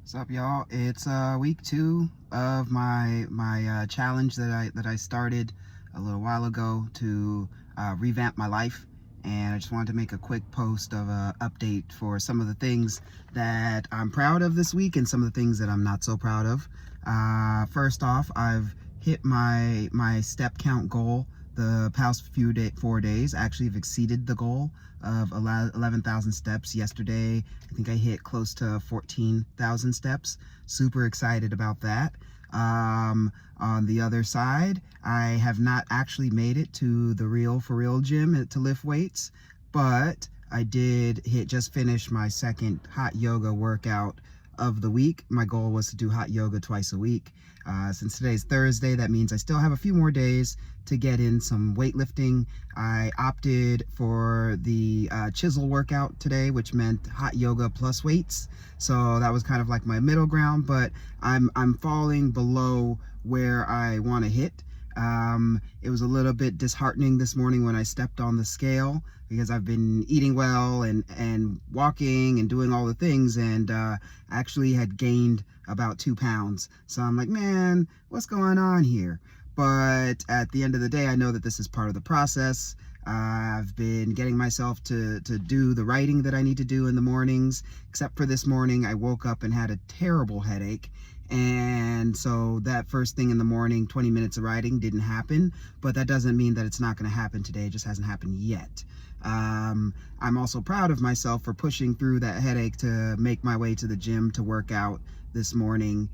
What's up, y'all? It's week 2 of my challenge that I started a little while ago to revamp my life, and I just wanted to make a quick post of a update for some of the things that I'm proud of this week and some of the things that I'm not so proud of. First off, I've hit my step count goal the past 4 days. Actually, have exceeded the goal of 11,000 steps yesterday. I think I hit close to 14,000 steps. Super excited about that. On the other side, I have not actually made it to the for real gym to lift weights, but I did just finish my second hot yoga workout of the week. My goal was to do hot yoga twice a week. Since today's Thursday, that means I still have a few more days to get in some weightlifting. I opted for the chisel workout today, which meant hot yoga plus weights. So that was kind of like my middle ground, but I'm falling below where I want to hit. It was a little bit disheartening this morning when I stepped on the scale, because I've been eating well and walking and doing all the things, and actually had gained about 2 pounds. So I'm like, man, what's going on here? But at the end of the day, I know that this is part of the process. I've been getting myself to do the writing that I need to do in the mornings, except for this morning I woke up and had a terrible headache. And so that first thing in the morning, 20 minutes of writing didn't happen, but that doesn't mean that it's not going to happen today. It just hasn't happened yet. I'm also proud of myself for pushing through that headache to make my way to the gym to work out this morning,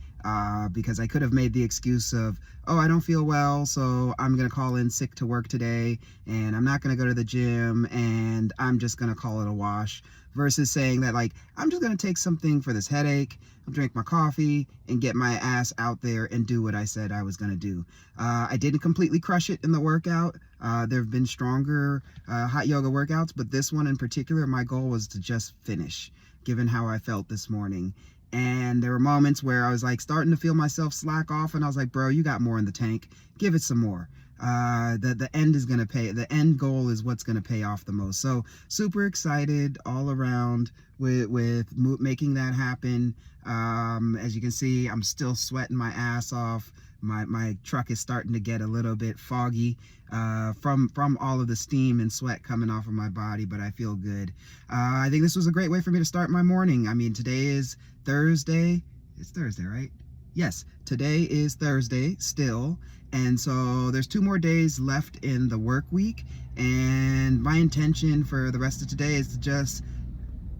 because I could have made the excuse of, oh, I don't feel well, so I'm going to call in sick to work today, and I'm not going to go to the gym, and I'm just going to call it a wash, versus saying that, like, I'm just going to take something for this headache, I'll drink my coffee, and get my ass out there and do what I said I was going to do. I didn't completely crush it in the workout. There have been stronger hot yoga workouts, but this one in particular, my goal was to just finish, given how I felt this morning. And there were moments where I was like starting to feel myself slack off, and I was like, bro, you got more in the tank. Give it some more. The end is going to pay. The end goal is what's going to pay off the most. So super excited all around with making that happen. As you can see, I'm still sweating my ass off. My truck is starting to get a little bit foggy from all of the steam and sweat coming off of my body, but I feel good. I think this was a great way for me to start my morning. I mean, today is Thursday. It's Thursday, right? Yes, today is Thursday still. And so there's 2 more days left in the work week. And my intention for the rest of today is to just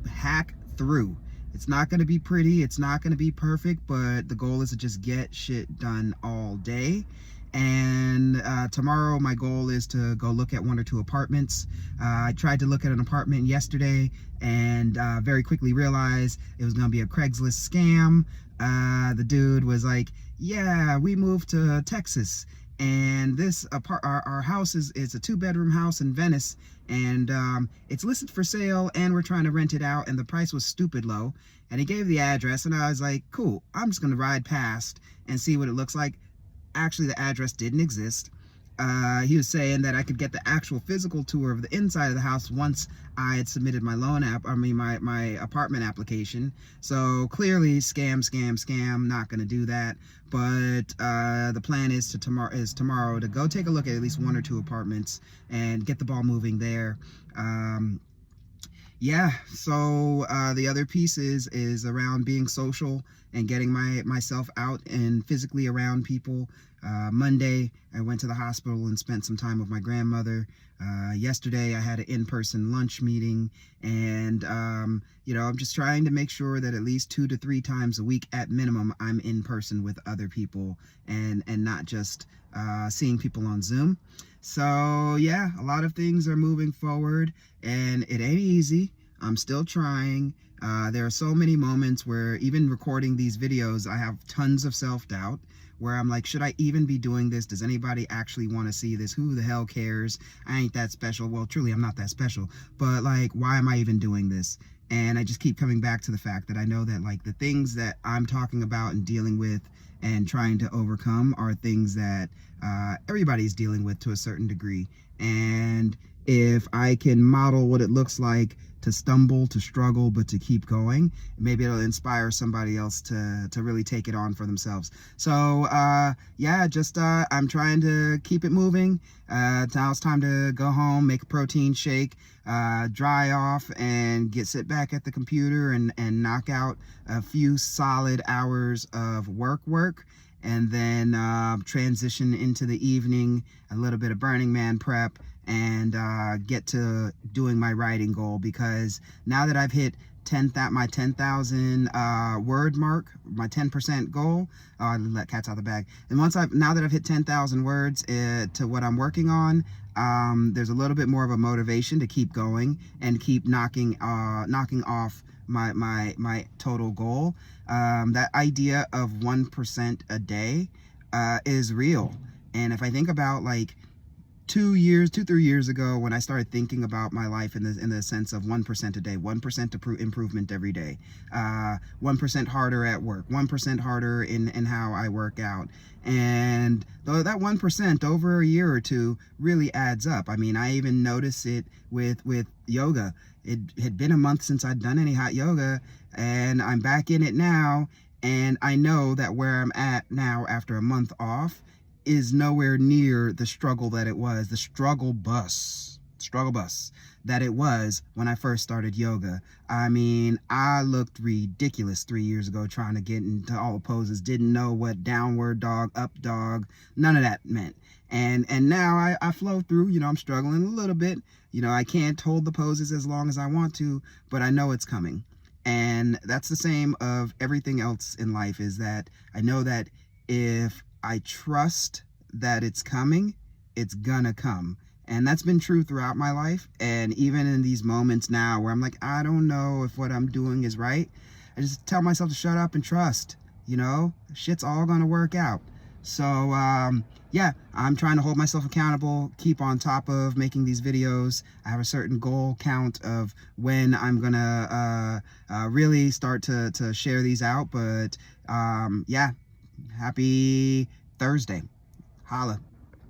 hack through. It's not going to be pretty, it's not going to be perfect, but the goal is to just get shit done all day. And tomorrow my goal is to go look at 1 or 2 apartments. I tried to look at an apartment yesterday and very quickly realized it was going to be a Craigslist scam. The dude was like, yeah, we moved to Texas, and this our house is a 2-bedroom house in Venice, and it's listed for sale, and we're trying to rent it out, and the price was stupid low. And he gave the address, and I was like, cool, I'm just gonna ride past and see what it looks like. Actually, the address didn't exist. He was saying that I could get the actual physical tour of the inside of the house once I had submitted my my apartment application. So clearly scam, not going to do that. But the plan is tomorrow to go take a look at least 1 or 2 apartments and get the ball moving there. Yeah, so the other piece is around being social and getting myself out and physically around people. Monday, I went to the hospital and spent some time with my grandmother. Yesterday, I had an in-person lunch meeting, and you know, I'm just trying to make sure that at least 2 to 3 times a week at minimum, I'm in person with other people and not just seeing people on Zoom. So yeah, a lot of things are moving forward, and it ain't easy. I'm still trying. There are so many moments where even recording these videos, I have tons of self-doubt, where I'm like, should I even be doing this? Does anybody actually want to see this? Who the hell cares? I ain't that special. Well, truly, I'm not that special, but like, why am I even doing this? And I just keep coming back to the fact that I know that, like, the things that I'm talking about and dealing with and trying to overcome are things that everybody's dealing with to a certain degree. And if I can model what it looks like stumble, to struggle, but to keep going. Maybe it'll inspire somebody else to really take it on for themselves. So yeah, just I'm trying to keep it moving. Now it's time to go home, make a protein shake, dry off, and sit back at the computer and knock out a few solid hours of work, and then transition into the evening, a little bit of Burning Man prep, and get to doing my writing goal, because now that I've hit my 10,000 word mark, my 10% goal, I let cats out of the bag. And now that I've hit 10,000 words to what I'm working on, there's a little bit more of a motivation to keep going and keep knocking off my total goal. That idea of 1% a day is real. And if I think about like 3 years ago, when I started thinking about my life in the sense of 1% a day, 1% improvement every day, 1% harder at work, 1% harder in how I work out. And though that 1% over a year or two really adds up. I mean, I even notice it with yoga. It had been a month since I'd done any hot yoga, and I'm back in it now. And I know that where I'm at now after a month off is nowhere near the struggle that it was, the struggle bus that it was when I first started yoga. I mean, I looked ridiculous 3 years ago trying to get into all the poses, didn't know what downward dog, up dog, none of that meant. And now I flow through, I'm struggling a little bit. I can't hold the poses as long as I want to, but I know it's coming. And that's the same of everything else in life, is that I know that if I trust that it's coming, it's gonna come. And that's been true throughout my life. And even in these moments now where I'm like, I don't know if what I'm doing is right, I just tell myself to shut up and trust. Shit's all gonna work out. So yeah, I'm trying to hold myself accountable, keep on top of making these videos. I have a certain goal count of when I'm gonna really start to share these out. But yeah, happy Thursday. Holla.